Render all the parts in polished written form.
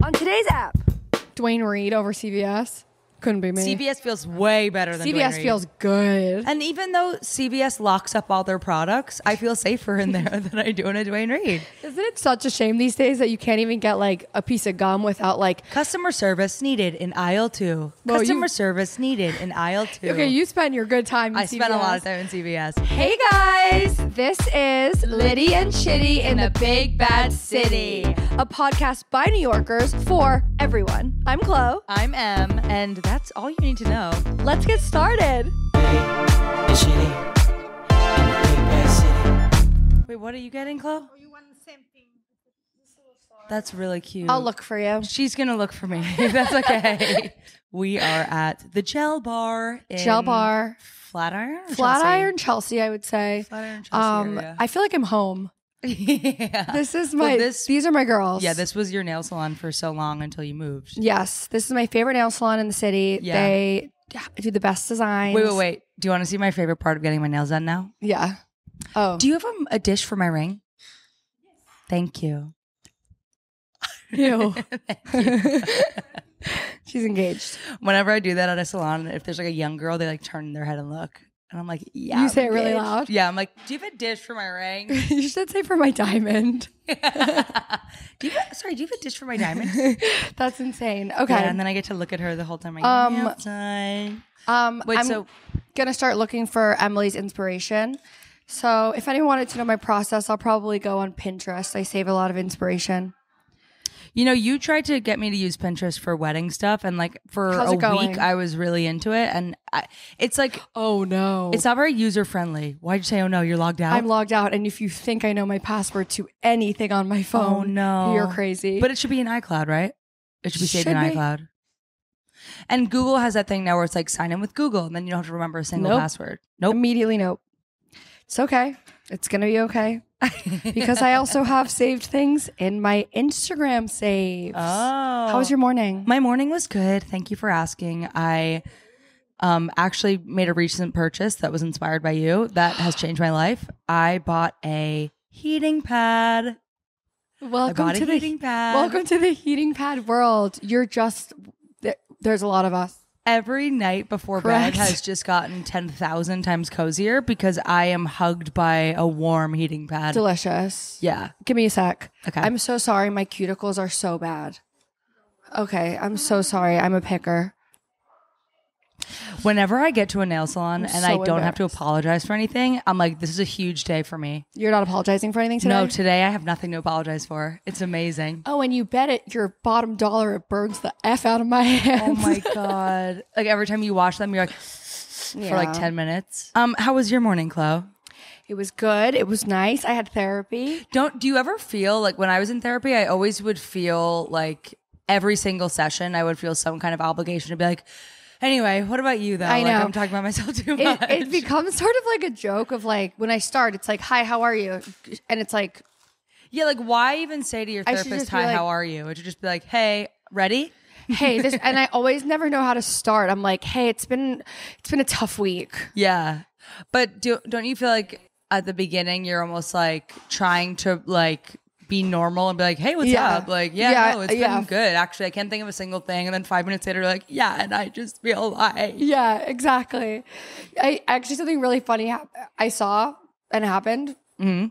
On today's app, Dwayne Reed over CVS. Couldn't be me. CVS feels way better than CVS Dwayne Reed. feels good. And even though CVS locks up all their products, I feel safer in there than I do in a Dwayne Reed. Isn't it such a shame these days that you can't even get like a piece of gum without like... Customer service needed in aisle 2. Well, Customer service needed in aisle 2. Okay, you spent your good time in I CVS. spent a lot of time in CVS. Hey guys, this is Litty and Shitty in the Big Bad City, a podcast by New Yorkers for everyone. I'm Chlo. I'm Em, and that's all you need to know. Let's get started. Wait, what are you getting, Chlo? Oh, you want the same thing. That's really cute. I'll look for you. She's gonna look for me. That's okay. We are at the Gel Bar in Gel Bar. Flatiron? Or Flatiron, Chelsea, I would say. Flatiron, Chelsea area. I feel like I'm home. Yeah. This is my, these are my girls. Yeah, this was your nail salon for so long until you moved. Yes, this is my favorite nail salon in the city. Yeah. They do the best designs. Wait. Do you want to see my favorite part of getting my nails done now? Yeah. Oh. Do you have a dish for my ring? Yes. Thank you. Ew. Thank you. She's engaged. Whenever I do that at a salon, if there's like a young girl, they like turn their head and look. And I'm like, yeah. You say it really engaged. loud? Yeah, I'm like, do you have a dish for my ring? You should say for my diamond. Do you have a dish for my diamond? That's insane. Okay. Yeah, and then I get to look at her the whole time. I'm like, done. Wait, I'm gonna start looking for Emily's inspiration. So if anyone wanted to know my process, I'll probably go on Pinterest. I save a lot of inspiration. You know, you tried to get me to use Pinterest for wedding stuff, and like for How's a it going? week, I was really into it, and it's like, Oh no. it's not very user friendly. Why'd you say, oh no, you're logged out? I'm logged out, and if you think I know my password to anything on my phone, Oh no, you're crazy. But it should be in iCloud, right? It should be saved in Should be. iCloud. And Google has that thing now where it's like sign in with Google, and then you don't have to remember a single Nope. password. Nope. Immediately, nope. It's okay. It's gonna be okay. Because I also have saved things in my Instagram saves. Oh. How was your morning? My morning was good. Thank you for asking. I actually made a recent purchase that was inspired by you that has changed my life. I bought a heating pad. Welcome to the heating pad. Welcome to the heating pad world. You're just there's a lot of us. Every night before Correct. bed has just gotten 10,000 times cozier because I am hugged by a warm heating pad. Delicious. Yeah. Give me a sec. Okay. I'm so sorry. My cuticles are so bad. Okay. I'm so sorry. I'm a picker. Whenever I get to a nail salon and I so don't have to embarrassed. apologize for anything, I'm like, this is a huge day for me. You're not apologizing for anything today? No, today I have nothing to apologize for. It's amazing. Oh, and you bet it your bottom dollar it burns the F out of my hands. Oh my God. Like every time you wash them, you're like, for like Yeah. 10 minutes. How was your morning, Chlo? It was good. It was nice. I had therapy. Do you ever feel like when I was in therapy, I always would feel like every single session, I would feel some kind of obligation to be like, anyway, what about you though? I know. Like, I'm talking about myself too much. It becomes sort of like a joke of like when I start, it's like, hi, how are you? And it's like, Yeah, like why even say to your I should therapist, just be hi, like- how are you? It should just be like, hey, ready? hey, this, and I always never know how to start. I'm like, hey, it's been a tough week. Yeah. But don't you feel like at the beginning you're almost like trying to like be normal and be like, hey, what's Yeah. up? Like, Yeah, no, it's been good. Actually, I can't think of a single thing. And then 5 minutes later, you're like, yeah, and I just feel like. Yeah, exactly. I actually something really funny I saw and happened. Mm-hmm.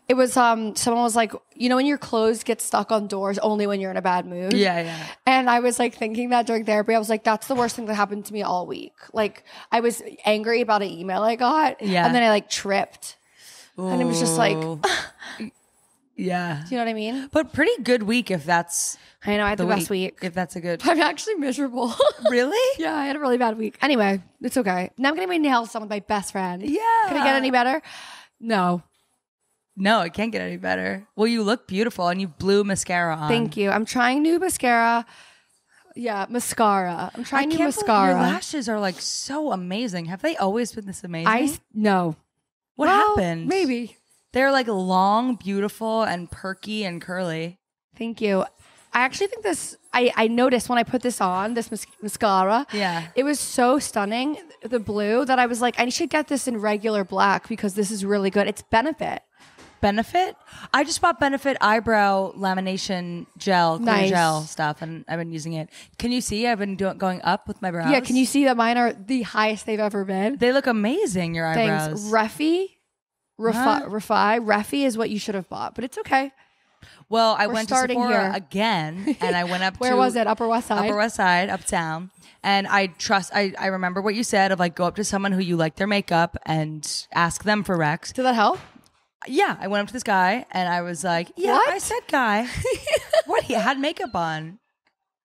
It was someone was like, you know, when your clothes get stuck on doors only when you're in a bad mood. Yeah. And I was like thinking that during therapy, I was like, that's the worst thing that happened to me all week. Like I was angry about an email I got. Yeah. And then I like tripped. And it was just like, Ooh. Yeah. do you know what I mean? But pretty good week if that's I know, I had the best week. If that's a good. I'm actually miserable. Really? Yeah, I had a really bad week. Anyway, it's okay. Now I'm getting my nails done with my best friend. Yeah. Can it get any better? No. No, it can't get any better. Well, you look beautiful and you blew mascara on. Thank you. I'm trying new mascara. Yeah, mascara. I'm trying new mascara. Your lashes are like so amazing. Have they always been this amazing? No. What Well, happened? Maybe. They're like long, beautiful, and perky and curly. Thank you. I actually think this, I noticed when I put this on, this mascara. Yeah. It was so stunning, the blue, that I was like, I should get this in regular black because this is really good. It's Benefit. Benefit? I just bought Benefit eyebrow lamination gel, clear Nice. gel stuff, and I've been using it. Can you see? I've been going up with my brows. Yeah, can you see that mine are the highest they've ever been? They look amazing, your eyebrows. Thanks. Refi is what you should have bought, but it's okay. Well, I went to starting Sephora here. again, and I went up Where was it? Upper West Side? Upper West Side, uptown. And I remember what you said of like, go up to someone who you like their makeup and ask them for recs. Did that help? Yeah, I went up to this guy and I was like, yeah, What? I said guy. What? He had makeup on.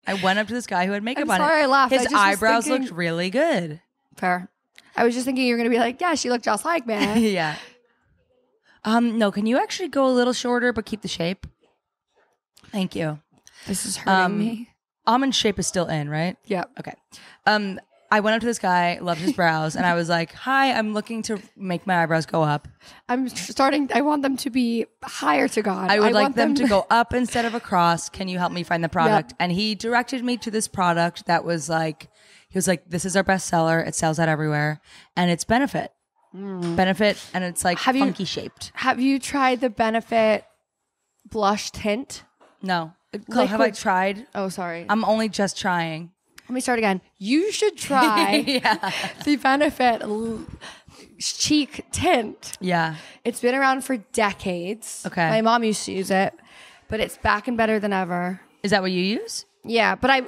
I went up to this guy who had makeup on. Sorry, I laughed. I His just was eyebrows thinking- looked really good. Fair. I was just thinking you were going to be like, yeah, she looked just like me. Yeah. No, can you actually go a little shorter but keep the shape? Thank you. This is hurting me. Almond shape is still in, right? Yeah. Okay. I went up to this guy, loved his brows, and I was like, hi, I'm looking to make my eyebrows go up. I want them to be higher to God. I would like want them to go up instead of across. Can you help me find the product? Yep. And he directed me to this product that was like, he was like, this is our best seller. It sells out everywhere. And it's Benefit. Benefit, and it's like funky shaped. Have you tried the Benefit blush tint? No. Chloe, have I tried? Oh, sorry. I'm only just trying. Let me start again. You should try the Benefit cheek tint. Yeah. It's been around for decades. Okay. My mom used to use it, but it's back and better than ever. Is that what you use? Yeah, but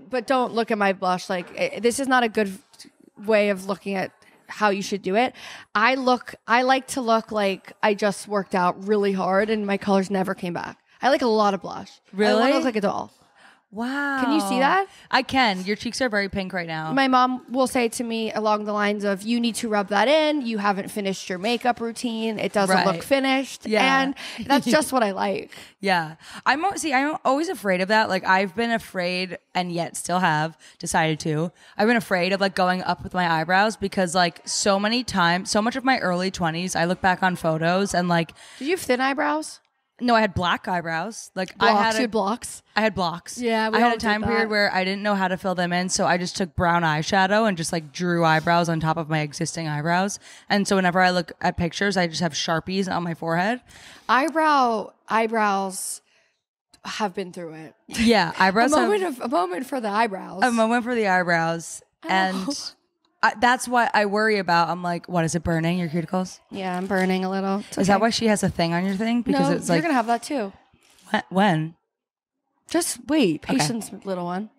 but don't look at my blush. Like this is not a good way of looking at how you should do it. I like to look like I just worked out really hard and my colors never came back. I like a lot of blush. Really? I want to look like a doll. Wow. Can you see that? I can. Your cheeks are very pink right now. My mom will say to me along the lines of, you need to rub that in. You haven't finished your makeup routine. It doesn't look finished. Yeah. And that's just what I like. Yeah. I'm always afraid of that. Like I've been afraid and yet still have decided to. I've been afraid of like going up with my eyebrows because like so much of my early 20s, I look back on photos and like. Did you have thin eyebrows? No, I had black eyebrows. Like Blocks, I had you had blocks? I had blocks. Yeah, we I had all a time did that. period where I didn't know how to fill them in, so I just took brown eyeshadow and just like drew eyebrows on top of my existing eyebrows. And so whenever I look at pictures, I just have Sharpies on my forehead. Eyebrows have been through it. Yeah, eyebrows. A moment for the eyebrows. A moment for the eyebrows, and that's what I worry about. I'm like, what is it burning your cuticles? Yeah, I'm burning a little. It's Is okay. that why she has a thing on your thing? Because No, it's like you're gonna have that too. when? Just wait, patience, little one.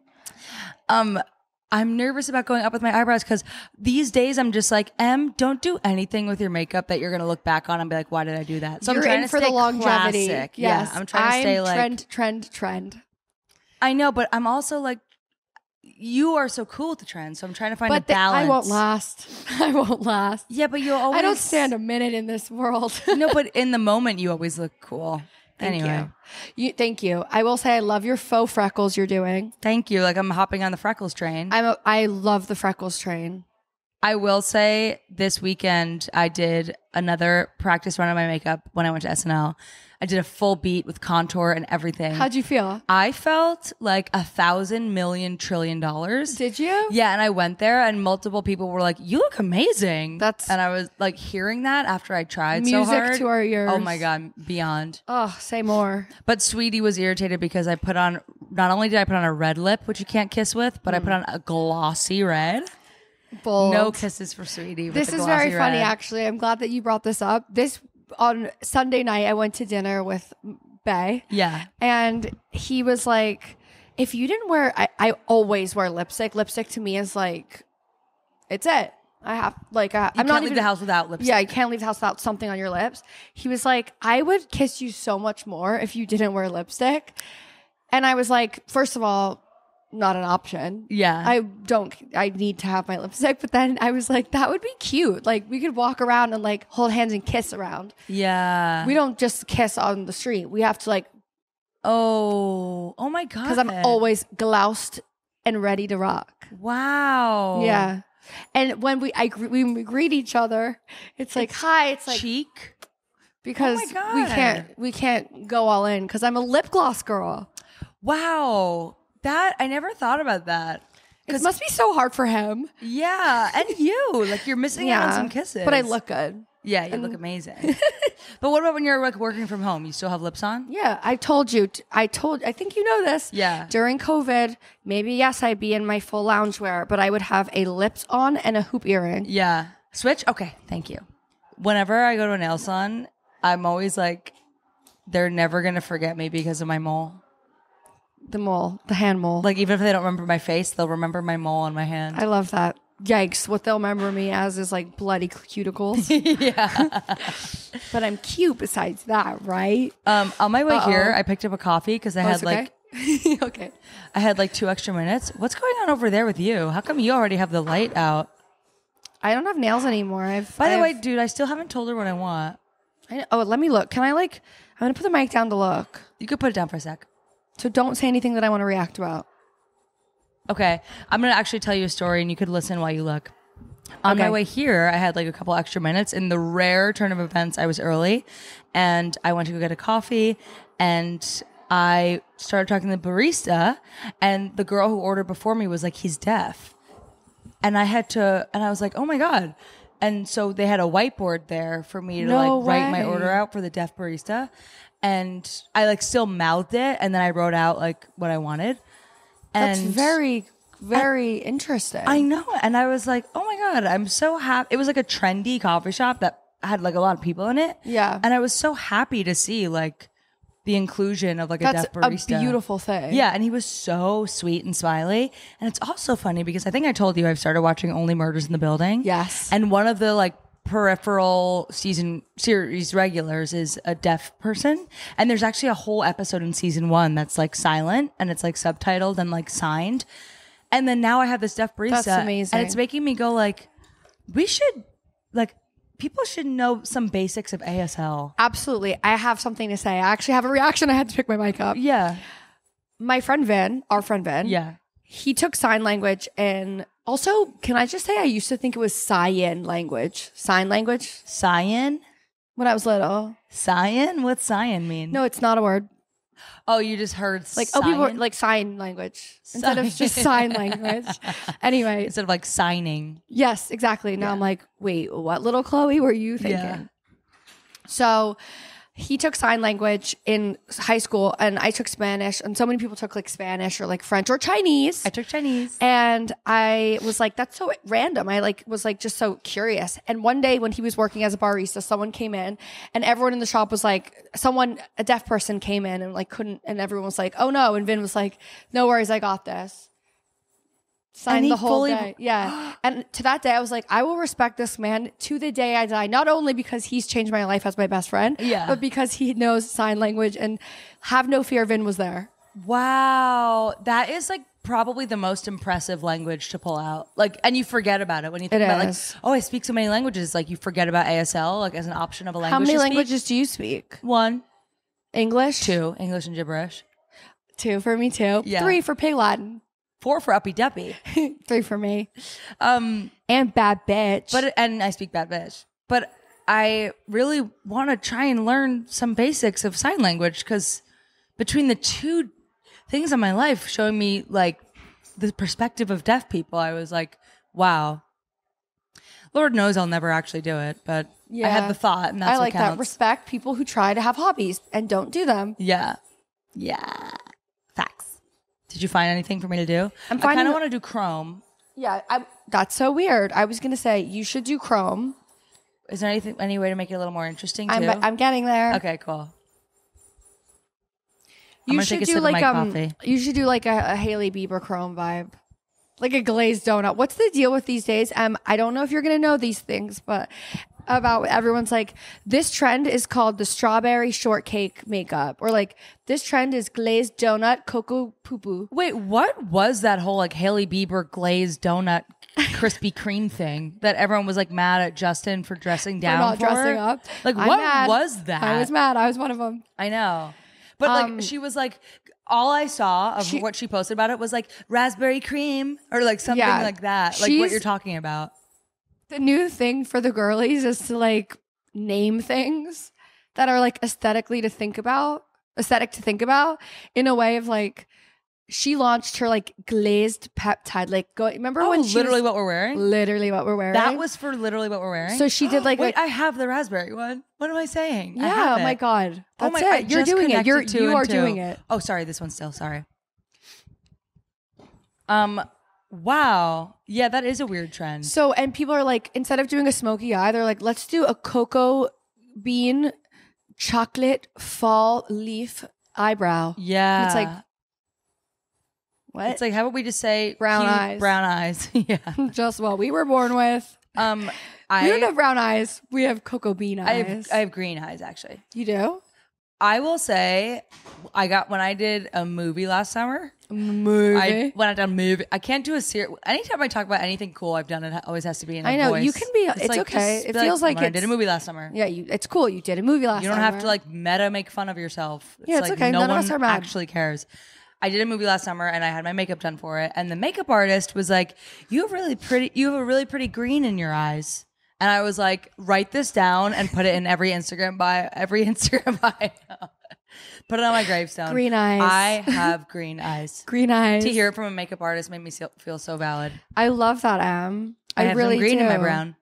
I'm nervous about going up with my eyebrows because these days I'm just like, don't do anything with your makeup that you're going to look back on and be like, why did I do that? So You're I'm trying in to for stay the longevity. classic. Yes, Yeah, I'm trying to stay like trend. I know, but I'm also like, you are so cool with the trend, so I'm trying to find a balance. I won't last. I won't last. Yeah, but you'll always. I don't stand a minute in this world. No, but in the moment, you always look cool. Anyway. Thank you. I will say I love your faux freckles you're doing. Thank you. Like I'm hopping on the freckles train. I love the freckles train. I will say this weekend I did another practice run of my makeup when I went to SNL. I did a full beat with contour and everything. How'd you feel? I felt like 1,000 million trillion dollars. Did you? Yeah, and I went there and multiple people were like, "You look amazing." And I was like hearing that after I tried so hard. Music to our ears. Oh my god, beyond. Oh, say more. But Sweetie was irritated because I put on, not only did I put on a red lip, which you can't kiss with, but I put on a glossy red. Bold. No kisses for Sweetie. With This the is very glossy funny, red. actually. I'm glad that you brought this up. On Sunday night, I went to dinner with Bay. Yeah. And he was like, if you didn't wear, I always wear lipstick. Lipstick to me is like, it's it. I have, like, I'm You not can't even leave the house without lipstick. Yeah, you can't leave the house without something on your lips. He was like, I would kiss you so much more if you didn't wear lipstick. And I was like, first of all, not an option. Yeah. I need to have my lipstick. But then I was like, that would be cute. Like we could walk around and like hold hands and kiss around. Yeah. We don't just kiss on the street. We have to like. Oh my God. Because I'm always gloused and ready to rock. Wow. Yeah. And when we greet each other, it's like, hi. It's like. Cheek. Because oh my God. we can't go all in because I'm a lip gloss girl. Wow. That I never thought about that. It must be so hard for him. Yeah, and you like you're missing out on some kisses. But I look good. Yeah, you look amazing. But what about when you're like working from home? You still have lips on? Yeah, I told you. I think you know this. Yeah. During COVID, maybe yes, I'd be in my full loungewear, but I would have a lips on and a hoop earring. Yeah. Switch? Okay, thank you. Whenever I go to a nail salon, I'm always like, they're never going to forget me because of my mole. The mole, the hand mole. Like, even if they don't remember my face, they'll remember my mole on my hand. I love that. Yikes. What they'll remember me as is like bloody cuticles. Yeah. But I'm cute besides that, right? On my way here, I picked up a coffee because I had okay? like Okay. I had like 2 extra minutes. What's going on over there with you? How come you already have the light out? I don't have nails anymore. By the way, dude, I still haven't told her what I want. Let me look. Can I I'm going to put the mic down to look. You could put it down for a sec. So don't say anything that I want to react about. Okay. I'm going to actually tell you a story and you could listen while you look. On my way here, I had like a couple extra minutes. In the rare turn of events, I was early and I went to go get a coffee and I started talking to the barista and the girl who ordered before me was like, he's deaf. And I was like, oh my God. And so they had a whiteboard there for me to write my order out for the deaf barista. And I like still mouthed it. And then I wrote out like what I wanted. That's very, very interesting. I know. And I was like, oh my God, I'm so happy. It was like a trendy coffee shop that had like a lot of people in it. Yeah. And I was so happy to see like the inclusion of like a deaf barista. That's a beautiful thing. Yeah. And he was so sweet and smiley. And it's also funny because I think I told you I've started watching Only Murders in the Building. Yes. And one of the like peripheral series regulars is a deaf person. And there's actually a whole episode in season 1 that's like silent and it's like subtitled and like signed. And then now I have this deaf barista. That's amazing. And it's making me go like, we should like, people should know some basics of ASL. Absolutely. I have something to say. I actually have a reaction. I had to pick my mic up. Yeah. My friend Vin, our friend Vin. Yeah. He took sign language and also, can I just say I used to think it was sign language. Sign language? Cyan? When I was little. Cyan? What's cyan mean? No, it's not a word. Oh, you just heard like cyan? people were like sign language instead of just sign language. Anyway, instead of like signing. Yes, exactly. Now I'm like, wait, what little Chloe were you thinking? Yeah. So he took sign language in high school and I took Spanish and so many people took like Spanish or like French or Chinese. I took Chinese. And I was like, that's so random. I like was like just so curious. And one day when he was working as a barista, someone came in and everyone in the shop was like, a deaf person came in and like couldn't, and everyone was like, oh no. And Vin was like, no worries, I got this. Signed the whole day. Yeah. And to that day, I was like, I will respect this man to the day I die. Not only because he's changed my life as my best friend, but because he knows sign language and have no fear. Vin was there. Wow. That is like probably the most impressive language to pull out. Like, and you forget about it when you think about like, oh, I speak so many languages. Like you forget about ASL, like as an option of a language. How many languages do you speak? 1. English? 2. English and gibberish. 2 for me too. Yeah. 3 for Pig Latin. 4 for uppy duppy. 3 for me. And bad bitch. And I speak bad bitch. But I really want to try and learn some basics of sign language because between the two things in my life showing me like the perspective of deaf people, I was like, wow. Lord knows I'll never actually do it, but I had the thought and that's I like what counts. that. Respect people who try to have hobbies and don't do them. Yeah. Yeah. Facts. Did you find anything for me to do? I kind of want to do Chrome. Yeah, that's so weird. I was going to say you should do Chrome. Is there any way to make it a little more interesting too? I'm getting there. Okay, cool. You should do like you should do like a Hailey Bieber Chrome vibe. Like a glazed donut. What's the deal with these days? I don't know if you're going to know these things, but about everyone's like, this trend is called the strawberry shortcake makeup, or like this trend is glazed donut cocoa poo poo. Wait, what was that whole like Hailey Bieber glazed donut Krispy Kreme thing that everyone was like mad at Justin for dressing down for? Not dressing up. Like what was that? I was mad. I was one of them. I know. But like she was like, all I saw of what she posted about it was like raspberry cream or like something like that. Like what you're talking about. The new thing for the girlies is to like name things that are like aesthetic to think about in a way of like she launched her like glazed peptide. Like, remember Oh, when she literally was, what we're wearing? literally what we're wearing? That was for literally what we're wearing? So she did like Wait, I have the raspberry one. What am I saying? I yeah. have Oh my it. God. Oh That's my, I it. You're just doing it. connected two You and are two. doing it. Oh, sorry. This one's still. Sorry. Wow. Yeah, that is a weird trend. So, and people are like, instead of doing a smoky eye, they're like, let's do a cocoa bean chocolate fall leaf eyebrow. Yeah. And it's like, what? It's like, how about we just say Brown cute eyes. Brown eyes. Yeah. Just what we were born with. We don't have brown eyes. We have cocoa bean eyes. I have green eyes, actually. You do? I will say, when I did a movie last summer. Movie. When I done a movie, I can't do a series. Anytime I talk about anything cool I've done, it always has to be in a I know. voice. You can be, it's like, okay. It be feels like I did a movie last summer. Yeah, it's cool. You did a movie last summer. You don't have to like meta make fun of yourself. Yeah, it's like okay. No None of one us are mad. actually cares. I did a movie last summer and I had my makeup done for it. And the makeup artist was like, you have a really pretty green in your eyes. And I was like, write this down and put it in every Instagram bio. Put it on my gravestone. Green eyes. I have green eyes. Green eyes. To hear it from a makeup artist made me feel so valid. I love that, I have really some green do. in my brown.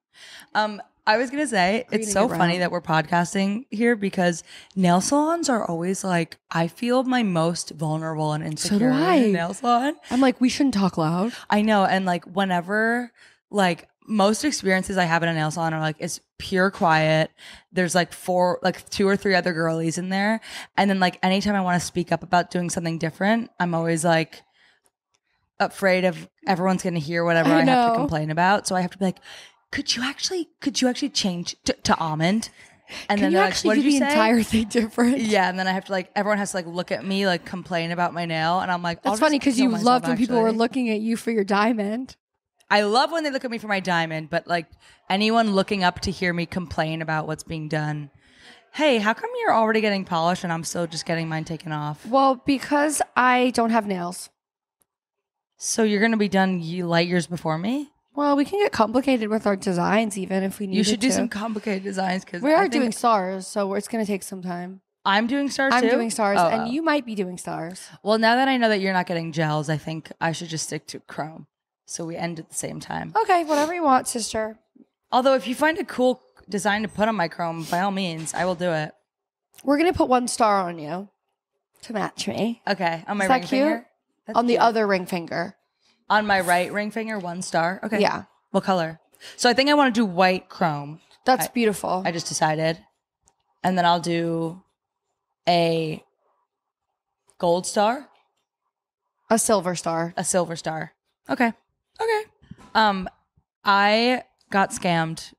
I was gonna say Green it's in so your funny brown. that we're podcasting here because nail salons are always like I feel my most vulnerable and insecure do I. in a nail salon. I'm like, we shouldn't talk loud. I know, and like whenever like most experiences I have in a nail salon are like it's pure quiet. There's like two or three other girlies in there, and then like anytime I want to speak up about doing something different, I'm always like afraid of everyone's gonna hear whatever I have to complain about. So I have to be like, could you actually change to almond? And then Can you they're like, actually what do did you the say? entire thing different? Yeah, and then I have to like everyone has to like look at me like complain about my nail, and I'm like, That's funny because you loved when people were looking at you for your diamond. I love when they look at me for my diamond, but like anyone looking up to hear me complain about what's being done. Hey, how come you're already getting polished and I'm still just getting mine taken off? Well, because I don't have nails. So you're gonna be done light years before me? Well, we can get complicated with our designs even if we need to. You should do some complicated designs because we are doing stars, so it's going to take some time. I'm doing stars I'm too? doing stars, Oh, and you might be doing stars. Well, now that I know that you're not getting gels, I think I should just stick to chrome. So we end at the same time. Okay, whatever you want, sister. Although if you find a cool design to put on my chrome, by all means, I will do it. We're going to put one star on you to match me. Okay, on my Is that ring cute? finger? That's On the cute. other ring finger. On my right ring finger, 1 star. Okay. Yeah. What color? So I think I want to do white chrome. That's beautiful. I just decided. And then I'll do a gold star, A silver star. a silver star. Okay. Okay. I got scammed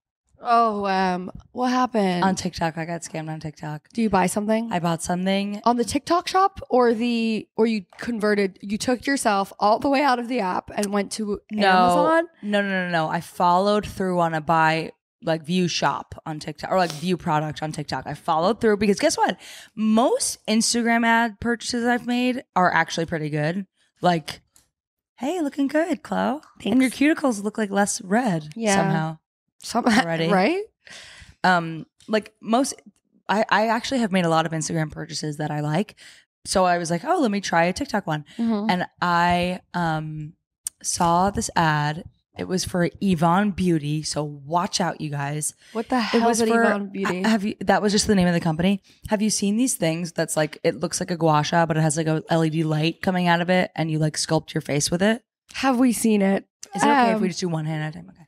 Oh, what happened? on TikTok. I got scammed on TikTok. Do you buy something? I bought something. On the TikTok shop or you took yourself all the way out of the app and went to Amazon? No. I followed through on a buy, like view shop on TikTok or like view product on TikTok. I followed through because guess what? Most Instagram ad purchases I've made are actually pretty good. Like, hey, looking good, chlo. And your cuticles look like less red somehow. Already. Right? Like most, I actually have made a lot of Instagram purchases that I like. So I was like, oh, let me try a TikTok one. Mm-hmm. And I saw this ad. It was for Yvonne Beauty. So watch out, you guys. What the hell is Yvonne Beauty? That was just the name of the company. Have you seen these things that's like, it looks like a gua sha, but it has like a LED light coming out of it and you like sculpt your face with it? Have we seen it? Is it okay if we just do one hand at a time? Okay.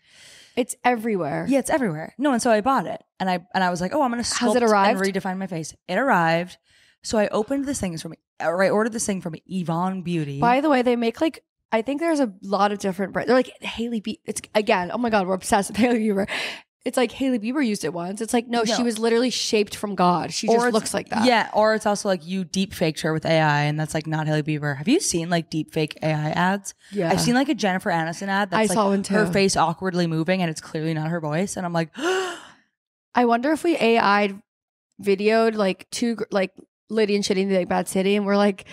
It's everywhere. Yeah, it's everywhere. No, and so I bought it, and I was like, oh, I'm gonna sculpt Has it arrived? and redefine my face. It arrived, so I opened this thing I ordered this thing from Yvonne Beauty. By the way, they make like, I think there's a lot of different brands. They're like Hailey Bieber. It's again, oh my God, we're obsessed with Hailey Bieber. It's like Hailey Bieber used it once. It's like, no, she was literally shaped from God. She just looks like that. Yeah, or it's also like you deep faked her with AI, and that's like not Hailey Bieber. Have you seen like deep fake AI ads? Yeah. I've seen like a Jennifer Aniston ad that's I saw like one too. her face awkwardly moving, and it's clearly not her voice, and I'm like, I wonder if we AI'd videoed like Liddy and Shitty in the Big Bad City, and we're like,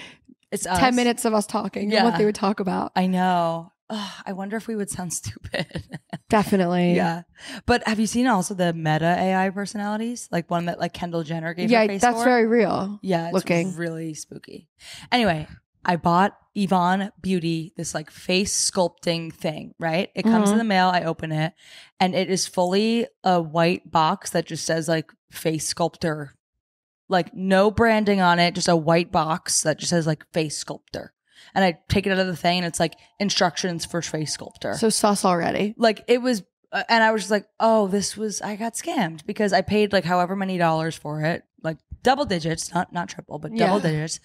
it's 10 us. minutes of us talking and Yeah. what they would talk about. I know. Ugh, I wonder if we would sound stupid. Definitely. Yeah. But have you seen also the Meta AI personalities? Like one that like Kendall Jenner gave her Yeah, face that's for? very real. Yeah, it's looking. really spooky. Anyway, I bought Yvonne Beauty, this like face sculpting thing, right? It comes in the mail. I open it and it is fully a white box that just says like face sculptor, like no branding on it, just a white box that just says like face sculptor. And I take it out of the thing and it's like instructions for face sculptor. So sus already. Like it was, and I was just like, oh, I got scammed because I paid like however many dollars for it, like double digits, not triple, but double digits.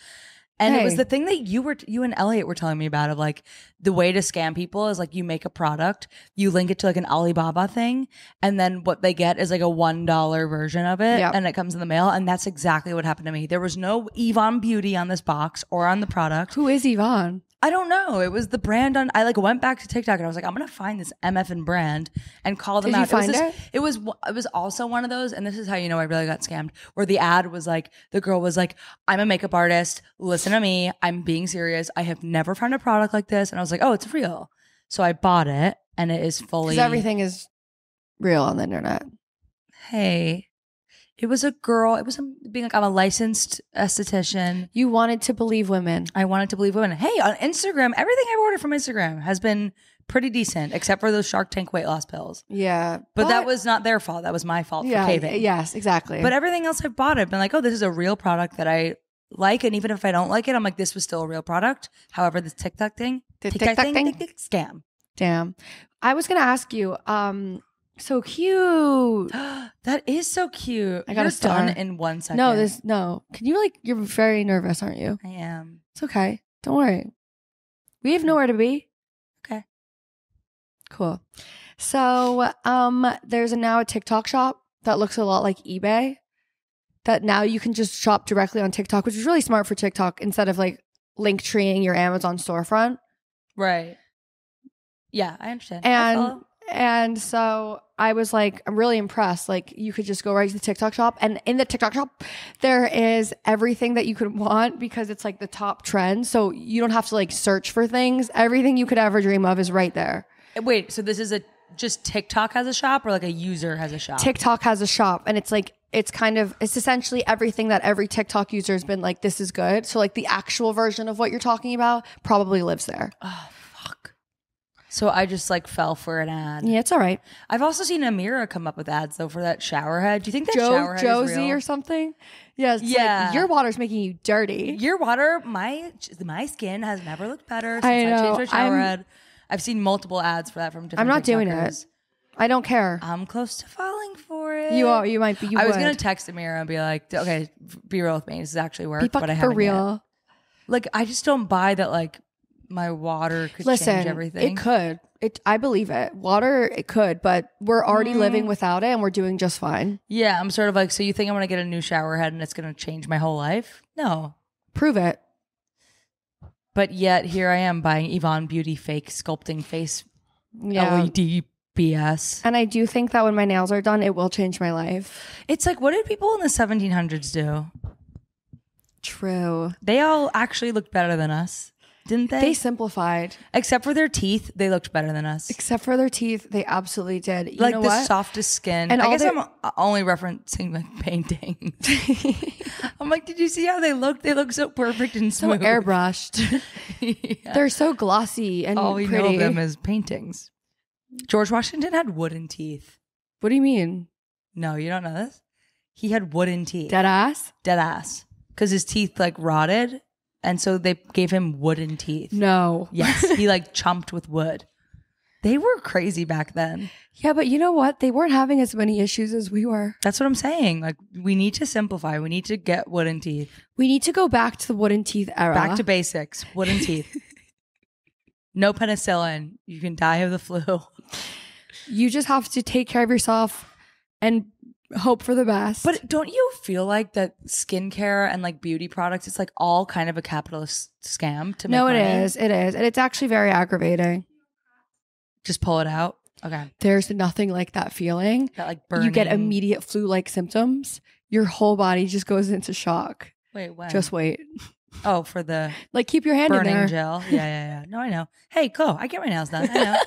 And it was the thing that you and Elliot were telling me about of like the way to scam people is like you make a product, you link it to like an Alibaba thing, and then what they get is like a $1 version of it and it comes in the mail. And that's exactly what happened to me. There was no Yvonne Beauty on this box or on the product. Who is Yvonne? I don't know. It was the brand I like went back to TikTok and I was like, I'm gonna find this MFN brand and call them out. Did you find it? It was also one of those, and this is how you know I really got scammed, where the ad was like, the girl was like, I'm a makeup artist, listen to me, I'm being serious. I have never found a product like this. And I was like, oh, it's real. So I bought it and it is fully, because everything is real on the internet. Hey, it was a girl. It was being like, I'm a licensed esthetician. You wanted to believe women. I wanted to believe women. Hey, on Instagram, everything I've ordered from Instagram has been pretty decent, except for those Shark Tank weight loss pills. Yeah. But that was not their fault. That was my fault for caving. Yes, exactly. But everything else I've bought, I've been like, oh, this is a real product that I like. And even if I don't like it, I'm like, this was still a real product. However, this TikTok thing, scam. Damn. I was going to ask you, so cute. That is so cute. I got a star. Done in 1 second. No. Can you you're very nervous, aren't you? I am. It's okay. Don't worry. We have nowhere to be. Okay. Cool. So, there's now a TikTok shop that looks a lot like eBay that now you can just shop directly on TikTok, which is really smart for TikTok instead of like link treeing your Amazon storefront. Right. Yeah, I understand. And so I was like, I'm really impressed. Like you could just go right to the TikTok shop, and in the TikTok shop, there is everything that you could want because it's like the top trend. So you don't have to like search for things. Everything you could ever dream of is right there. Wait, so this is just TikTok has a shop or like a user has a shop? TikTok has a shop, and it's like, it's essentially everything that every TikTok user has been like, this is good. So like the actual version of what you're talking about probably lives there. Oh, fuck. So I just like fell for an ad. Yeah, it's all right. I've also seen Amira come up with ads though for that shower head. Do you think that shower head Josie is real? or something? Yes. Yeah. Like, your water's making you dirty. Your water, my skin has never looked better since I changed my shower head. I've seen multiple ads for that from different I'm not TikTokers. doing it. I don't care. I'm close to falling for it. You are. You might be. I was going to text Amira and be like, okay, be real with me. This is actually work, but I haven't for real. Yet. Like, I just don't buy that like my water could change everything. It could. I believe it. Water, it could, but we're already living without it and we're doing just fine. Yeah, I'm sort of like, so you think I'm going to get a new shower head and it's going to change my whole life? No. Prove it. But yet here I am buying Yvonne Beauty fake sculpting face LED BS. And I do think that when my nails are done, it will change my life. It's like, what did people in the 1700s do? True. They all actually looked better than us, didn't they? They simplified. Except for their teeth, they looked better than us. Except for their teeth, they absolutely did. You like know the what? softest skin. And I guess I'm only referencing like paintings. I'm like, did you see how they look? They look so perfect and smooth. So airbrushed. Yeah. They're so glossy and all we pretty. know of them is paintings. George Washington had wooden teeth. What do you mean? No, you don't know this? He had wooden teeth. Dead ass? Dead ass. Because his teeth like rotted. And so they gave him wooden teeth. No. Yes. He like chomped with wood. They were crazy back then. Yeah, but you know what? They weren't having as many issues as we were. That's what I'm saying. Like, we need to simplify. We need to get wooden teeth. We need to go back to the wooden teeth era. Back to basics. Wooden teeth. No penicillin. You can die of the flu. You just have to take care of yourself and hope for the best. But don't you feel like that skincare and like beauty products, it's like all kind of a capitalist scam to make money? No, it is. It is. And it's actually very aggravating. Just pull it out. Okay. There's nothing like that feeling. That like burning. You get immediate flu-like symptoms. Your whole body just goes into shock. Wait, when? Just wait. Oh, for the like keep your hand in there. Burning gel. Yeah. No, I know. Hey, Chlo, I get my nails done. I know.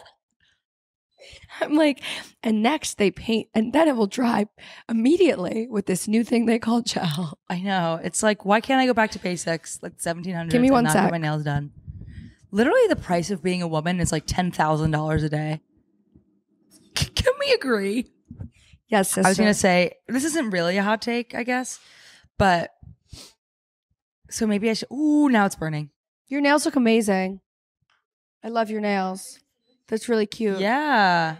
I'm like, and next they paint, and then it will dry immediately with this new thing they call gel. I know. It's like, why can't I go back to basics, like 1700? Give me one and not sec. get my nails done. Literally, the price of being a woman is like $10,000 a day. Can we agree? Yes, sister. I was gonna say this isn't really a hot take, I guess, but so maybe I should. Ooh, now it's burning. Your nails look amazing. I love your nails. That's really cute. Yeah.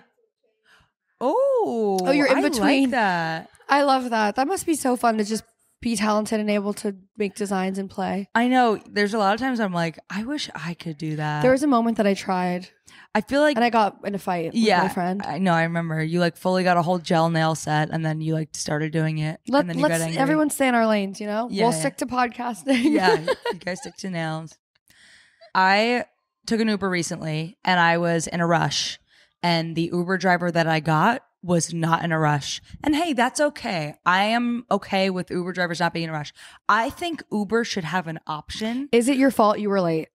Oh, you're in I between. like that. I love that. That must be so fun to just be talented and able to make designs and play. I know. There's a lot of times I'm like, I wish I could do that. There was a moment that I tried, I feel like, and I got in a fight with my friend. I know. I remember you like fully got a whole gel nail set, and then you like started doing it, and then you got Let's angry. everyone stay in our lanes, you know? Yeah, we'll yeah. stick to podcasting. Yeah, you guys stick to nails. I took an Uber recently, and I was in a rush, and the Uber driver that I got was not in a rush. And hey, that's okay. I am okay with Uber drivers not being in a rush. I think Uber should have an option. Is it your fault you were late?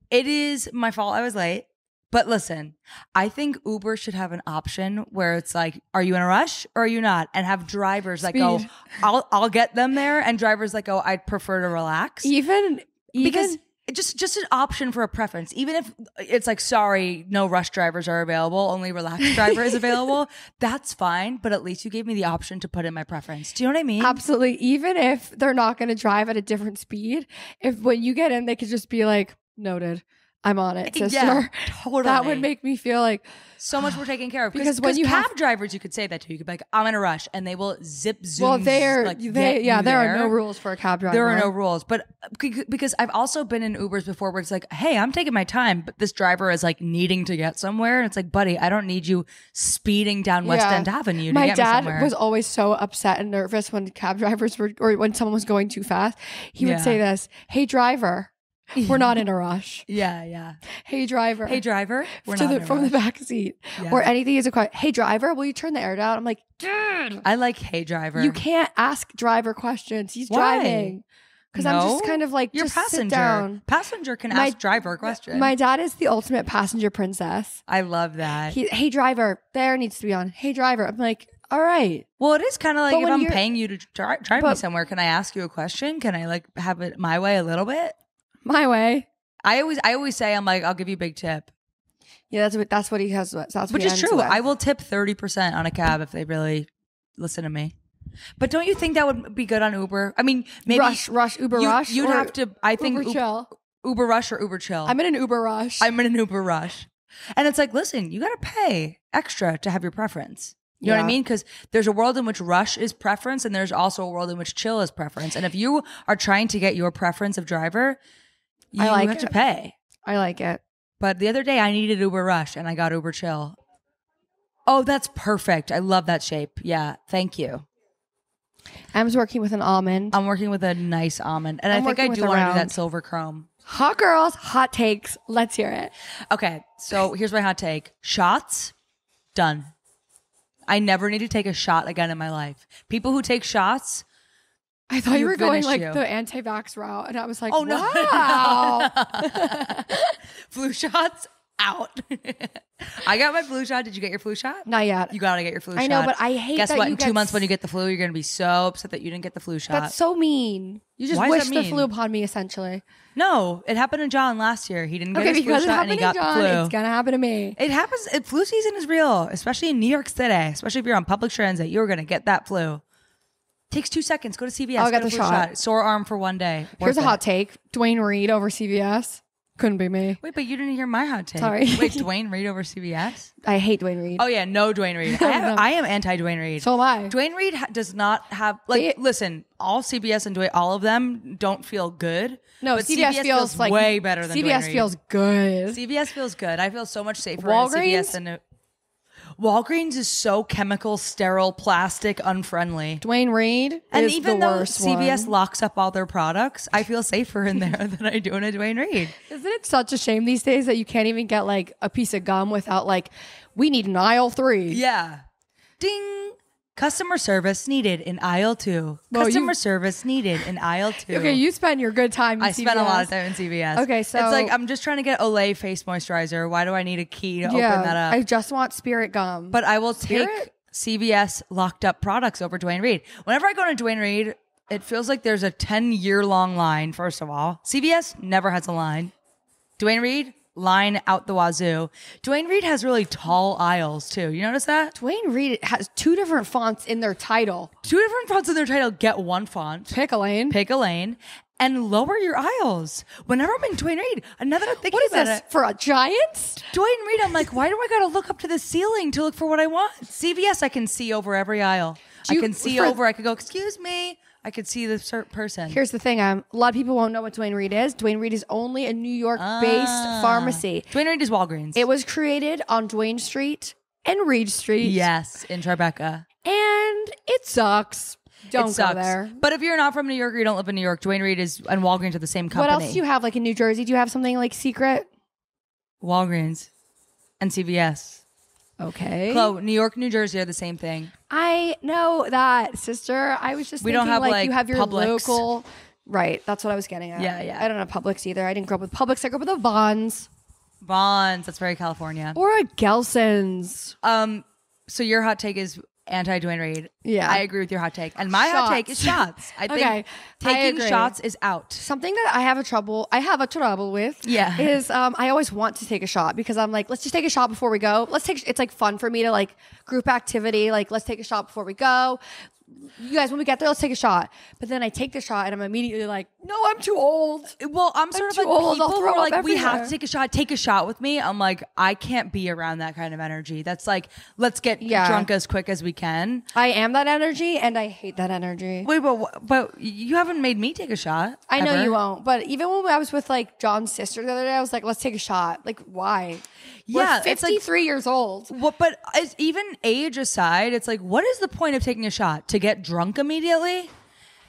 It is my fault I was late. But listen, I think Uber should have an option where it's like, are you in a rush or are you not? And have drivers that go, I'll get them there, and drivers that go, I'd prefer to relax. Even Because just an option for a preference. Even if it's like, sorry, no rush drivers are available, only relaxed driver is available, that's fine. But at least you gave me the option to put in my preference. Do you know what I mean? absolutely. Even if they're not going to drive at a different speed, if when you get in, they could just be like, noted. I'm on it, sister. Yeah, totally. That would make me feel like so much more taken care of. Because when you cab drivers, you could say that to. You could be like, I'm in a rush, and they will zip zoom. well, there there are no rules for a cab driver. There are no rules, but because I've also been in Ubers before where it's like, hey, I'm taking my time, but this driver is like needing to get somewhere, and it's like, buddy, I don't need you speeding down West End Avenue to My get me somewhere. dad was always so upset and nervous when cab drivers were, or when someone was going too fast. He would say this, "Hey driver, we're not in a rush." Yeah. Hey driver. Hey driver, we're to not the, in a from the rush. back seat. Yeah. Or anything is a question. Hey driver, will you turn the air down? I'm like, dude, I like hey driver. you can't ask driver questions. He's Why? driving. Because I'm just kind of like, You're just passenger. sit down. Passenger can ask driver a question. My dad is the ultimate passenger princess. I love that. Hey driver, there needs to be on. Hey driver. I'm like, all right. Well, it is kind of like, But if when I'm you're- paying you to drive me somewhere, can I ask you a question? Can I like have it my way a little bit? My way. I always say, I'm like, I'll give you a big tip. Yeah, that's what he has. That's what Which he is ends true. with. I will tip 30% on a cab if they really listen to me. But don't you think that would be good on Uber? I mean, maybe Uber Rush. You'd or have to. I think Uber Chill. Uber Rush or Uber Chill. I'm in an Uber Rush. I'm in an Uber Rush, and it's like, listen, you got to pay extra to have your preference. You know what I mean? Because there's a world in which rush is preference, and there's also a world in which chill is preference. And if you are trying to get your preference of driver, you have to pay. I like it. But the other day, I needed Uber Rush, and I got Uber Chill. Oh, that's perfect. I love that shape. Yeah, thank you. Em's working with an almond. I'm working with a nice almond, and I'm I think I working do with a want to do round. that silver chrome. Hot girls, hot takes. Let's hear it. Okay, so here's my hot take. Shots, done. I never need to take a shot again in my life. People who take shots, I thought you were going finished like you. the anti-vax route, and I was like, Oh, no. wow. flu shots, out. I got my flu shot. Did you get your flu shot? Not yet. You gotta get your flu shot. I know, but I hate Guess that what? you In get 2 months when you get the flu, you're gonna be so upset that you didn't get the flu shot. That's so mean. You just Why does wish that the mean? flu upon me, essentially. No, it happened to John last year. He didn't get Okay, his flu because it shot and he happened got to the John, flu. it's gonna happen to me. It happens. Flu season is real, especially in New York City. Especially if you're on public transit, you're gonna get that flu. Takes 2 seconds. Go to CVS. I'll get a the flu shot. Sore arm for one day. Here's Worth a hot it. take. Dwayne Reed over CVS. Couldn't be me. Wait, but you didn't hear my hot take. Sorry. Wait, Dwayne Reed over CVS? I hate Dwayne Reed. Oh yeah, no Dwayne Reed. I am anti Dwayne Reed. So am I. Dwayne Reed does not have listen. All CBS and Dwayne, all of them don't feel good. No, but CVS feels like way better than Dwayne CVS Reed. feels good. CVS feels good. I feel so much safer Walgreens? in CVS than Walgreens is so chemical, sterile, plastic, unfriendly. Dwayne Reed And is even the though worst CVS one. locks up all their products, I feel safer in there than I do in a Dwayne Reed. Isn't it such a shame these days that you can't even get like a piece of gum without like, we need an aisle 3. Yeah. Ding. Customer service needed in aisle 2. Customer service needed in aisle 2. Okay, you spend your good time in I spent a lot of time in CVS. Okay, so it's like I'm just trying to get Olay face moisturizer. Why do I need a key to open that up? I just want Spirit gum. But I will take CVS locked up products over Dwayne Reed. Whenever I go to Dwayne Reed, it feels like there's a 10-year-long line, first of all. CVS never has a line. Dwayne Reed, line out the wazoo. Dwayne Reed has really tall aisles too. You notice that? Dwayne Reed has 2 different fonts in their title. 2 different fonts in their title. Get one font. Pick a lane. Pick a lane. And lower your aisles. Whenever I'm in Dwayne Reed, now that I'm thinking what is about this, it. for a giant? Dwayne Reed, I'm like, why do I gotta look up to the ceiling to look for what I want? CVS, I can see over every aisle. I can see over. I could go, excuse me. I could see the certain person. Here's the thing. A lot of people won't know what Dwayne Reed is. Dwayne Reed is only a New York-based pharmacy. Dwayne Reed is Walgreens. It was created on Dwayne Street and Reed Street. Yes, in Tribeca. And it sucks. Don't go there. But if you're not from New York or you don't live in New York, Dwayne Reed and Walgreens are the same company. What else do you have, like in New Jersey? Do you have something like secret? Walgreens and CVS. Okay. Chlo, New York, New Jersey are the same thing. I know that, sister. I was just thinking, don't have, like you have your Publix. local. Right. That's what I was getting at. Yeah. I don't have Publix either. I didn't grow up with Publix. I grew up with the Bonds. Bonds. That's very California. Or a Gelson's. So your hot take is anti-Dwayne Reed. Yeah. I agree with your hot take. And my hot take is shots. I think taking shots is out. Something that I have a trouble with is I always want to take a shot because I'm like, let's just take a shot before we go. It's like fun for me to like group activity. Like, let's take a shot before we go. You guys, when we get there, let's take a shot. But then I take the shot and I'm immediately like, no, I'm too old. Well, I'm sort of like old. people who are like, we everywhere. have to take a shot with me. I'm like, I can't be around that kind of energy. That's like, let's get drunk as quick as we can. I am that energy and I hate that energy. Wait, but you haven't made me take a shot. I know ever. you won't. But even when I was with like John's sister the other day, I was like, let's take a shot. Like, why? Yeah, We're 53 years old. But even age aside, it's like, what is the point of taking a shot? To get drunk immediately?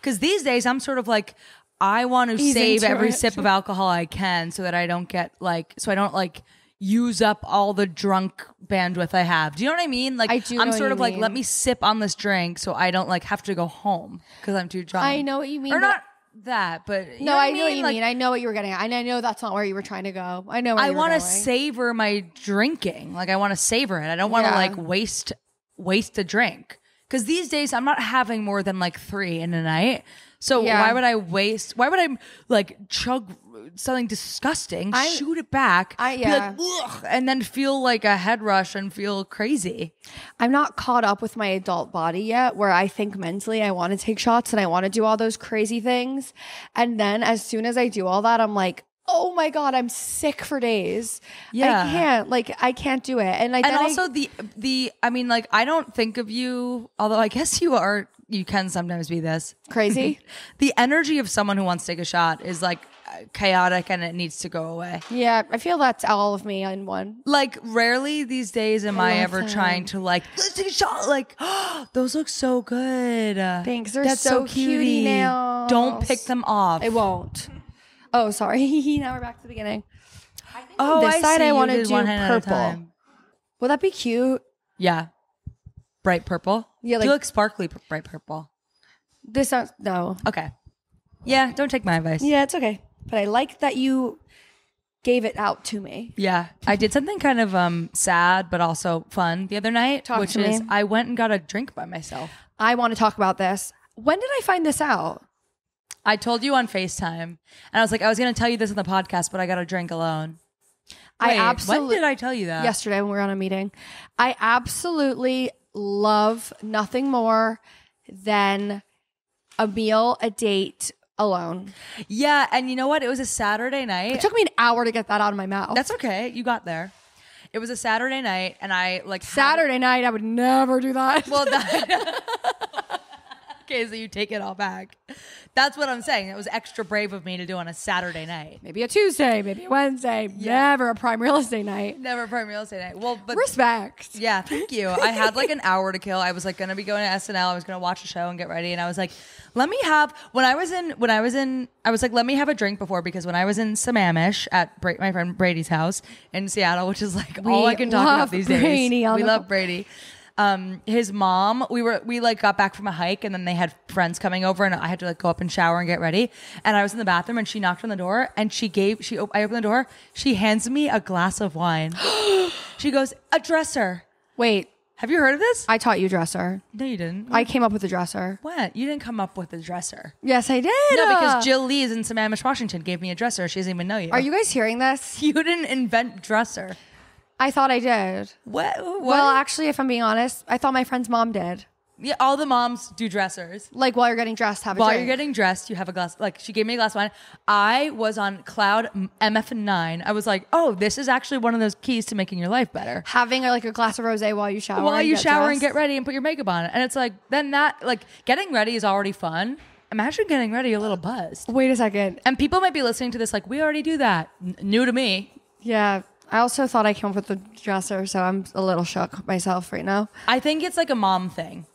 Because these days, I'm sort of like, I want to save every sip of alcohol I can so that I don't get so I don't like use up all the drunk bandwidth I have. Do you know what I mean? Like, I do I'm know sort what of you like, mean. let me sip on this drink so I don't like have to go home because I'm too drunk. I know what you mean. Or not that, but you no, know I know what you Like, mean. I know what you were getting at. And I know that's not where you were trying to go. I know where I want to savor my drinking. Like I want to savor it. I don't want to like waste a drink. Because these days I'm not having more than like 3 in a night. So why would I waste? Why would I like chug something disgusting, shoot it back, be like, ugh, and then feel like a head rush and feel crazy? I'm not caught up with my adult body yet where I think mentally I want to take shots and I want to do all those crazy things. And then as soon as I do all that, I'm like, oh my God, I'm sick for days. Yeah. I can't do it. And also I mean, like, I don't think of you, although I guess you can sometimes be this crazy. The energy of someone who wants to take a shot is like chaotic and it needs to go away. Yeah, I feel that's all of me in one. Like rarely these days am I ever trying to like, let's take a shot. Like, oh, those look so good. Thanks. They're That's so cutie nails. Don't pick them off. I won't. Oh, sorry. Now we're back to the beginning. I think on this side I want to do one hand at a purple. time. Would that be cute? Yeah. Bright purple? Yeah, do you like sparkly bright purple? This sounds no. Okay. Yeah, don't take my advice. Yeah, it's okay. But I like that you gave it out to me. Yeah. I did something kind of sad but also fun the other night, which is I went and got a drink by myself. I want to talk about this. When did I find this out? I told you on FaceTime, and I was like, I was going to tell you this in the podcast, but I got a drink alone. Wait, when did I tell you that? Yesterday when we were on a meeting. I absolutely love nothing more than a meal, a date alone. Yeah, and you know what? It was a Saturday night. It took me an hour to get that out of my mouth. That's okay. You got there. It was a Saturday night, and I like Saturday night. I would never do that. Well, okay, so you take it all back. That's what I'm saying. It was extra brave of me to do on a Saturday night. Maybe a Tuesday, maybe a Wednesday. Yeah. Never a prime real estate night. Never a prime real estate night. Well, but respect. Yeah, thank you. I had like an hour to kill. I was like going to be going to SNL. I was going to watch a show and get ready. And I was like, let me have, I was like, let me have a drink before, because when I was in Sammamish at my friend Brady's house in Seattle, which is like all I can talk about these days. We love Brady. his mom, we like got back from a hike and then they had friends coming over and I had to like go up and shower and get ready. And I was in the bathroom and she knocked on the door and I opened the door. She hands me a glass of wine. She goes, a dresser. Wait, have you heard of this? I taught you dresser. No, you didn't. I came up with a dresser. What? You didn't come up with a dresser. Yes, I did. No, because Jill Lees in Sammamish, Washington gave me a dresser. She doesn't even know you. Are you guys hearing this? You didn't invent dresser. I thought I did. What? Well, actually, if I'm being honest, I thought my friend's mom did. Yeah, all the moms do dressers. Like while you're getting dressed, have a While drink. you're getting dressed, you have a glass. Like she gave me a glass of wine. I was on cloud MF9. I was like, oh, this is actually one of those keys to making your life better. Having like a glass of rosé while you shower. While you shower dressed. and get ready and put your makeup on. And it's like, then that, like getting ready is already fun. Imagine getting ready a little buzzed. Wait a second. And people might be listening to this like, we already do that. New to me. Yeah. I also thought I came up with the dresser, so I'm a little shook myself right now. I think it's like a mom thing.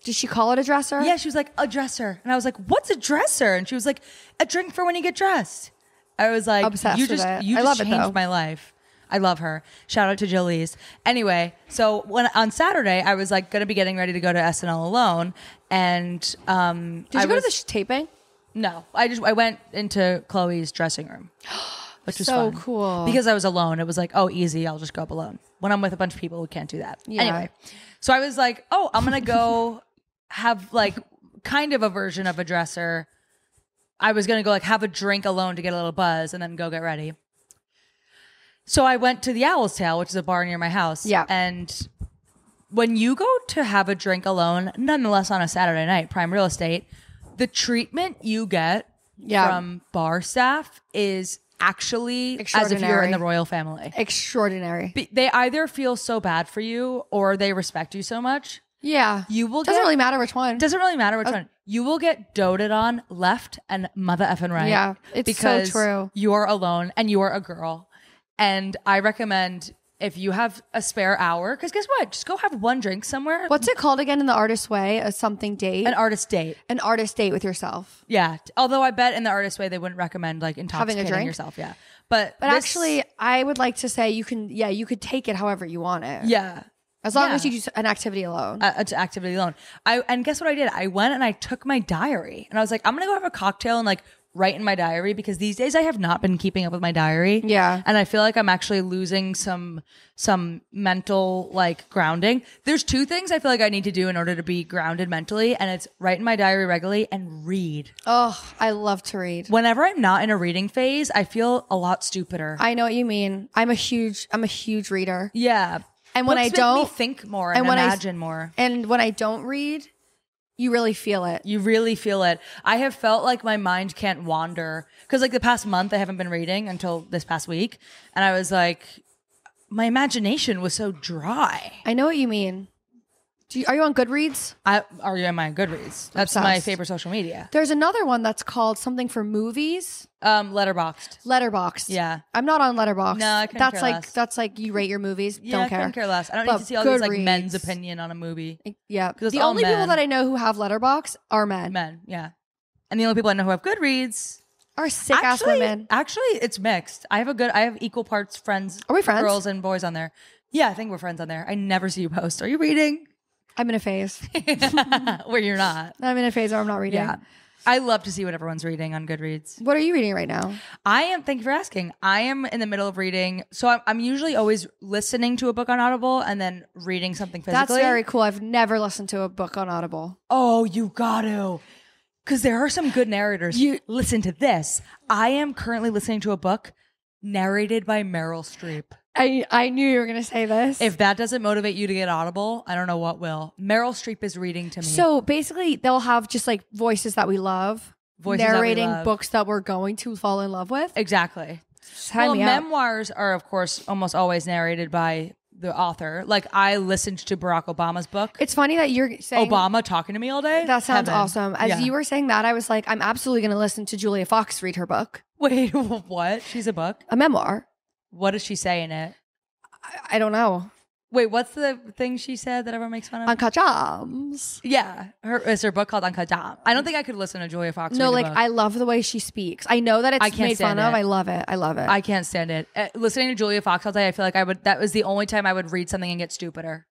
Did she call it a dresser? Yeah, she was like, a dresser. And I was like, what's a dresser? And she was like, a drink for when you get dressed. I was like, Obsessed with it. You I love just it, though. changed my life. I love her. Shout out to Jolie's. Anyway, so on Saturday, I was like going to be getting ready to go to SNL alone. And Did you go to the taping? No, I went into Chloe's dressing room. Which was so fun. cool. Because I was alone. It was like, oh, easy. I'll just go up alone. When I'm with a bunch of people, we can't do that. Yeah. Anyway, so I was like, oh, I'm going to go have like kind of a version of a dresser. I was going to go like have a drink alone to get a little buzz and then go get ready. So I went to the Owl's Tail, which is a bar near my house. Yeah. And when you go to have a drink alone, nonetheless on a Saturday night, prime real estate, the treatment you get from bar staff is actually as if you're in the royal family. Extraordinary. They either feel so bad for you or they respect you so much. Yeah. Doesn't really matter which one. Doesn't really matter which one. You will get doted on left and mother effing right. Yeah. It's so true. You're alone and you're a girl. And I recommend if you have a spare hour, because guess what? Just go have one drink somewhere. What's it called again in the artist way? A something date? An artist date. An artist date with yourself. Yeah. Although I bet in the artist way, they wouldn't recommend like intoxicating yourself. Yeah. But actually, I would like to say you could take it however you want it. Yeah. As long as you do an activity alone. Activity alone. And guess what I did? I went and I took my diary and I was like, I'm going to go have a cocktail and like write in my diary because these days I have not been keeping up with my diary. Yeah. And I feel like I'm actually losing some mental like grounding. There's two things I feel like I need to do in order to be grounded mentally. And it's write in my diary regularly and read. Oh, I love to read. Whenever I'm not in a reading phase, I feel a lot stupider. I know what you mean. I'm a huge reader. Yeah. And when I don't make me think more and imagine more. And when I don't read, you really feel it. You really feel it. I have felt like my mind can't wander because like the past month I haven't been reading until this past week. And I was like, my imagination was so dry. I know what you mean. Are you on Goodreads? Are you on my Goodreads? That's Obsessed. my favorite social media. There's another one that's called something for movies. Letterboxd. Yeah. I'm not on Letterboxd. No, I couldn't care less. That's like you rate your movies. Yeah, Don't care. I couldn't care less. I don't need to see all these like Goodreads. men's opinion on a movie. Yeah. Because the only people that I know who have Letterboxd are men. Men, yeah. And the only people I know who have Goodreads are sick ass women. Actually, it's mixed. I have equal parts friends. Are we friends? Girls and boys on there. Yeah, I think we're friends on there. I never see you post. Are you reading? I'm in a phase. Where you're not. I'm in a phase where I'm not reading. Yeah. I love to see what everyone's reading on Goodreads. What are you reading right now? Thank you for asking. I am in the middle of reading. So I'm usually always listening to a book on Audible and then reading something physically. That's very cool. I've never listened to a book on Audible. Oh, you got to. Because there are some good narrators. You listen to this. I am currently listening to a book narrated by Meryl Streep. I knew you were going to say this. If that doesn't motivate you to get Audible, I don't know what will. Meryl Streep is reading to me. So basically, they'll have just like voices that we love, narrating books that we're going to fall in love with. Exactly. Well, memoirs are, of course, almost always narrated by the author. Like, I listened to Barack Obama's book. It's funny that you're saying Obama talking to me all day. That sounds awesome. As you were saying that, I was like, I'm absolutely going to listen to Julia Fox read her book. Wait, what? She's a book? A memoir. What does she say in it? I don't know. Wait, what's the thing she said that everyone makes fun of? Uncut Gems. Yeah. Is her book called Uncut Gems? I don't think I could listen to Julia Fox. No, read a book. I love the way she speaks. I know that it's made fun of. I love it. I can't stand it. Listening to Julia Fox all day, I feel like that was the only time I would read something and get stupider.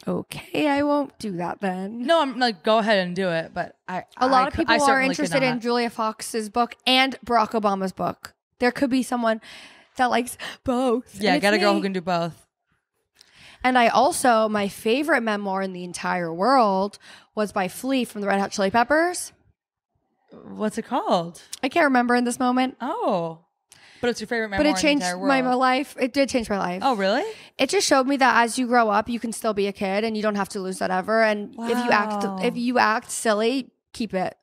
Okay, I won't do that then. No, I'm like, go ahead and do it. But A lot of people are certainly interested in Julia Fox's book and Barack Obama's book. There could be someone that likes both. Yeah, got a girl who can do both. And I also, my favorite memoir in the entire world was by Flea from the Red Hot Chili Peppers. What's it called? I can't remember in this moment. Oh. But it's your favorite memoir But it changed in the entire world. my life. It did change my life. Oh, really? It just showed me that as you grow up, you can still be a kid and you don't have to lose that ever. And if you act silly, keep it.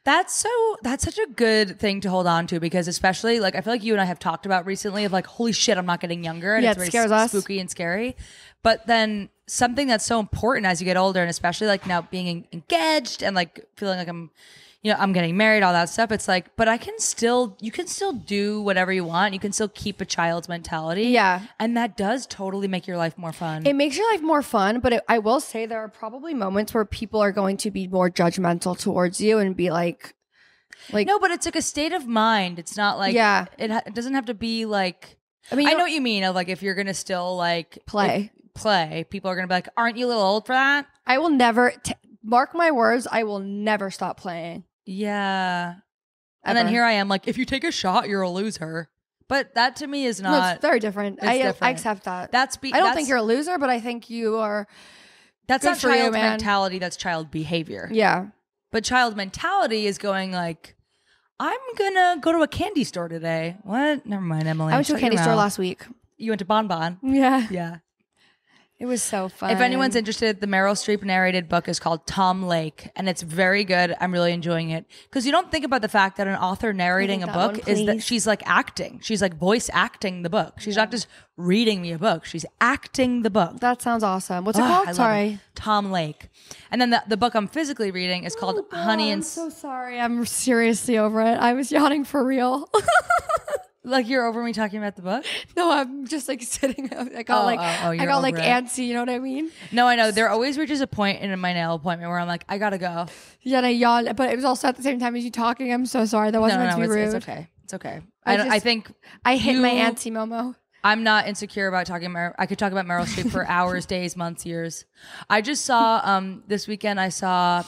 That's such a good thing to hold on to, because especially like I feel like you and I have talked about recently of like, holy shit, I'm not getting younger, and yeah, it's very scares us. spooky and scary. But then something that's so important as you get older, and especially like now being engaged and like feeling like I'm getting married, all that stuff. It's like, but you can still do whatever you want. You can still keep a child's mentality. Yeah. And that does totally make your life more fun. It makes your life more fun, but I will say there are probably moments where people are going to be more judgmental towards you and be like no, but it's like a state of mind. It's not like, it doesn't have to be like, I mean, I know what you mean. Of like, if you're going to still like play, people are going to be like, aren't you a little old for that? I will never, mark my words, I will never stop playing. Yeah. And then here I am like, if you take a shot, you're a loser. But that to me is not. No, it's very different. I accept that. I don't think you're a loser, but I think you are. That's not child mentality. That's child behavior. Yeah. But child mentality is going like, I'm going to go to a candy store today. What? Never mind, Emily. I went to a candy store last week. You went to Bon Bon? Yeah. Yeah. It was so fun. If anyone's interested, the Meryl Streep narrated book is called Tom Lake, and it's very good. I'm really enjoying it, because you don't think about the fact that an author narrating a book is that she's like acting. She's like voice acting the book. She's not just reading me a book. She's acting the book. That sounds awesome. What's it called? Sorry. Tom Lake. And then the book I'm physically reading is called Honey and... I'm so sorry. I'm seriously over it. I was yawning for real. Like you're over me talking about the book? No, I'm just like sitting. I got antsy. You know what I mean? No, I know. There always reaches a point in my nail appointment where I'm like, I gotta go. Yeah, and I yawned, but it was also at the same time as you talking. I'm so sorry. That wasn't meant to be rude. It's okay. It's okay. I think I hit my antsy Momo. I'm not insecure about talking about. I could talk about Meryl Streep for hours, days, months, years. I just saw this weekend. I saw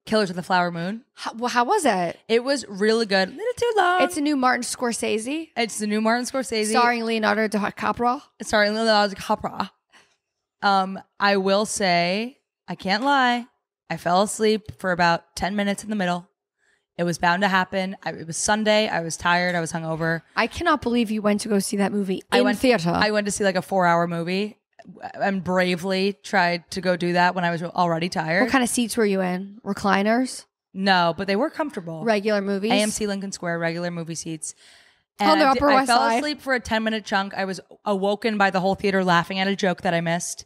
Killers of the Flower Moon. How was it? It was really good. A little too long. It's a new Martin Scorsese. It's the new Martin Scorsese. Starring Leonardo DiCaprio. I will say, I can't lie, I fell asleep for about 10 minutes in the middle. It was bound to happen. It was Sunday. I was tired. I was hungover. I cannot believe you went to go see that movie in theater. I went to see like a 4-hour movie and bravely tried to go do that when I was already tired. What kind of seats were you in? Recliners? No, but they were comfortable. Regular movies? AMC Lincoln Square, regular movie seats. And on the Upper West Side. I fell asleep for a 10-minute chunk. I was awoken by the whole theater laughing at a joke that I missed.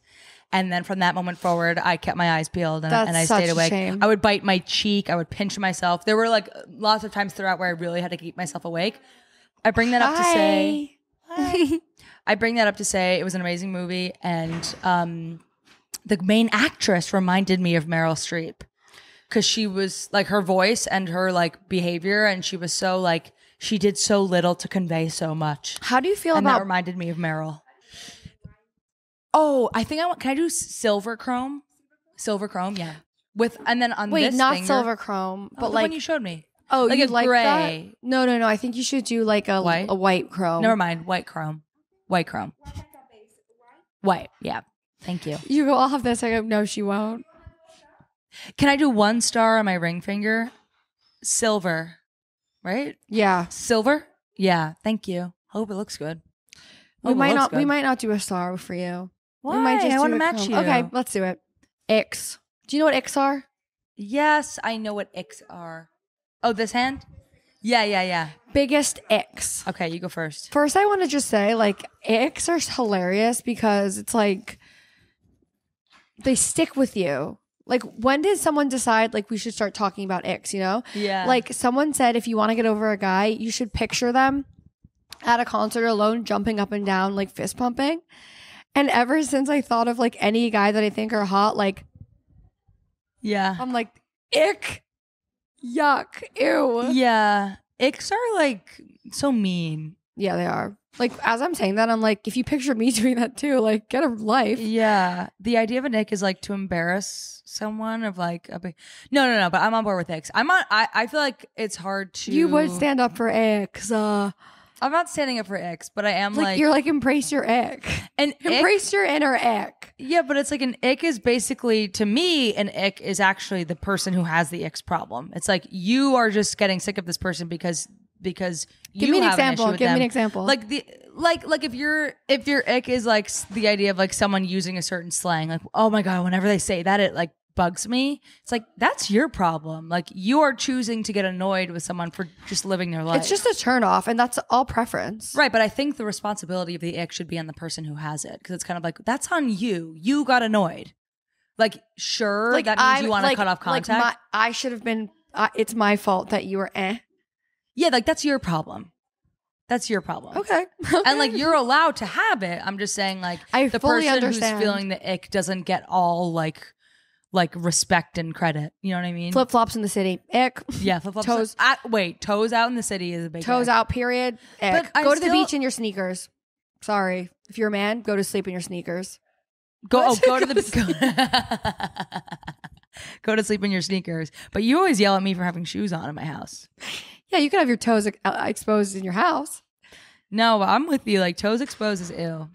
And then from that moment forward, I kept my eyes peeled and I stayed awake. Shame. I would bite my cheek. I would pinch myself. There were like lots of times throughout where I really had to keep myself awake. I bring that up to say... I bring that up to say it was an amazing movie, and the main actress reminded me of Meryl Streep, because she was like, her voice and her like behavior, and she was so like, she did so little to convey so much. How do you feel and about... that reminded me of Meryl. Oh, I think can I do silver chrome? Silver chrome, yeah. And then on this not finger, silver chrome, but the like one you showed me. Oh, like you a like gray. That? No. I think you should do like a white chrome. Never mind, white chrome. White chrome. White, yeah. Thank you. You go, I'll have this. I go, no, she won't. Can I do 1 star on my ring finger? Silver, right? Yeah. Silver? Yeah, thank you. Hope it looks good. We might not do a star for you. Why? We might just I want to match you. Okay, let's do it. X. Do you know what X are? Yes, I know what X are. Oh, this hand? Yeah. Biggest X. Okay, you go first. First, I want to just say, like, X are hilarious because it's like they stick with you. Like, when did someone decide, like, we should start talking about X, you know? Yeah. Like, someone said if you want to get over a guy, you should picture them at a concert alone, jumping up and down, like, fist pumping. And ever since I thought of, like, any guy that I think are hot, like, yeah, I'm like, ick. Yuck. Ew. Yeah. Icks are like so mean. Yeah, they are. Like, as I'm saying that, I'm like, if you picture me doing that too, like, get a life. Yeah. The idea of an ick is like to embarrass someone of like a big. No. But I'm on board with icks. I feel like it's hard to. You would stand up for icks. I'm not standing up for icks, but I am like you're like, embrace your ick. An embrace your inner ick. Yeah, but it's like an ick is basically, to me, an ick is actually the person who has the icks problem. It's like you are just getting sick of this person because Give me an example. Give me an example. Like if your ick is like the idea of like someone using a certain slang, like, oh my God, whenever they say that, it like bugs me. It's like, that's your problem. Like, you are choosing to get annoyed with someone for just living their life. It's just a turn off, and that's all preference. Right, but I think the responsibility of the ick should be on the person who has it, because it's kind of like, that's on you. You got annoyed. Like, sure, like, that means you want to cut off contact. Like I should have been, it's my fault that you were Yeah, like, that's your problem. That's your problem. Okay. And like, you're allowed to have it. I'm just saying, like, the fully person understand. who's feeling the ick doesn't get all like respect and credit. You know what I mean? Flip flops in the city. Ick. Yeah, flip flops. Toes. Toes out in the city is a big toes ick. out. Period. Ick. Go to the beach in your sneakers. Sorry, if you're a man, go to sleep in your sneakers. Go to the go to sleep in your sneakers. But you always yell at me for having shoes on in my house. Yeah, you can have your toes exposed in your house. No, I'm with you. Like, toes exposed is ill.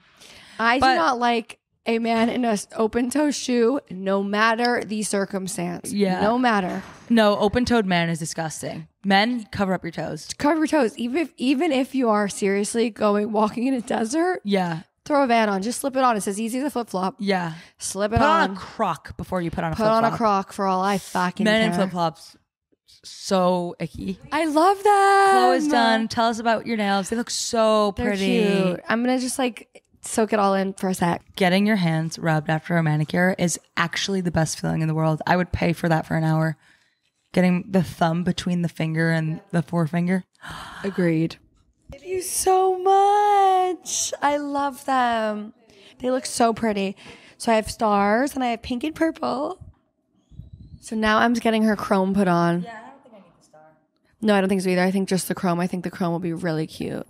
I do not like a man in an open-toe shoe, no matter the circumstance. Yeah. No matter. No, open-toed man is disgusting. Men, cover up your toes. Cover your toes. Even if you are seriously walking in a desert. Yeah. Throw a Van on. Just slip it on. It's as easy as a flip-flop. Yeah. Slip it on. Put on a Croc before you put on a flip-flop. Put on a Croc for all I fucking care. Men in flip-flops. So icky. I love them. Chlo is done. Tell us about your nails. They look so pretty. They're cute. I'm going to just like soak it all in for a sec. Getting your hands rubbed after a manicure is actually the best feeling in the world. I would pay for that for an hour. Getting the thumb between the finger and the forefinger. Agreed. Thank you so much. I love them. They look so pretty. So I have stars and I have pink and purple. So now I'm just getting her chrome put on. Yeah, I don't think I need the star. No, I don't think so either. I think just the chrome. I think the chrome will be really cute.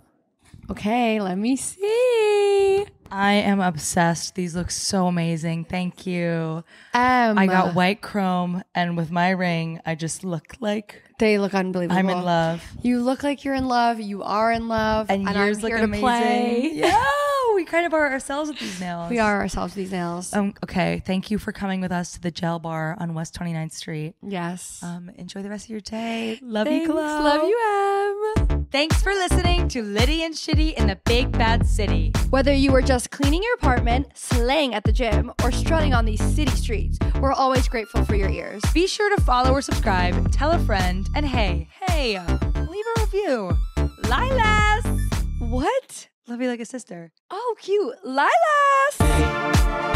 Okay, let me see. I am obsessed. These look so amazing. Thank you. I got white chrome, and with my ring, I just look like they look unbelievable. I'm in love. You look like you're in love. You are in love. And yours look amazing. Play. Yeah, we kind of are ourselves with these nails. We are ourselves with these nails. Okay, thank you for coming with us to the Gel Bar on West 29th Street. Yes. Enjoy the rest of your day. Love Thanks. you, Chlo. Love you, Em. Thanks for listening to Litty and Shitty in the Big Bad City. Whether you were just cleaning your apartment, slaying at the gym, or strutting on these city streets, we're always grateful for your ears. Be sure to follow or subscribe, tell a friend, and hey, leave a review. Lilas! What? Love you like a sister. Oh, cute. Lilas!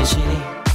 It's shitty.